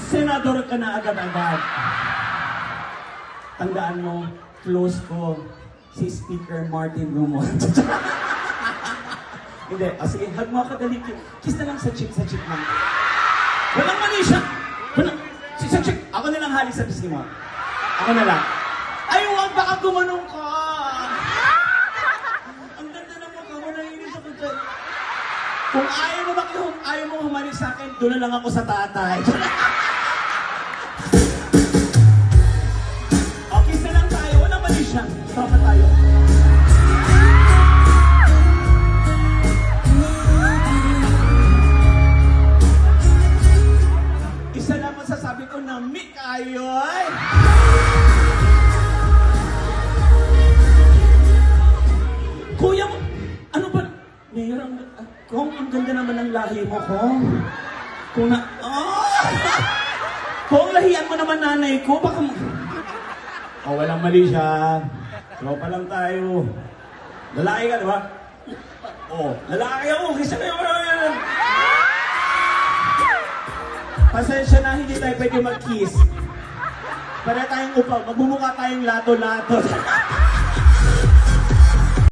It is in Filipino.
senador ka na agad-agad. Tandaan mo, close ko si Speaker Martin Romuald. Hindi, sige, hug mo ako, dali. Kiss na lang sa cheek lang. Walang mali siya. Sa cheek, ako na lang halik sa pisngi mo. Ako na lang. Ay, huwag baka gumanong ka. Ang ganda na mukha mo, naiinis ako dyan. Kung ayaw mo humalik sa akin, doon na lang ako sa tatay. O, kiss na lang tayo. Walang mali siya. Stop na tayo. Isa lang masasabi ko na mi kayo ay. Kuya mo, ano ba? Mayor, kung ang ganda naman ng lahi mo, kung. Kung na, kung lahian mo naman nanay ko, baka mo. Oh, walang mali siya. Tropa lang tayo. Lalaki ka, di ba? Oh, lalaki ako. Kisa na yung pasensya na, hindi tayo pwede mag-kiss. Para tayong upaw, magmumukha tayong lato-lato.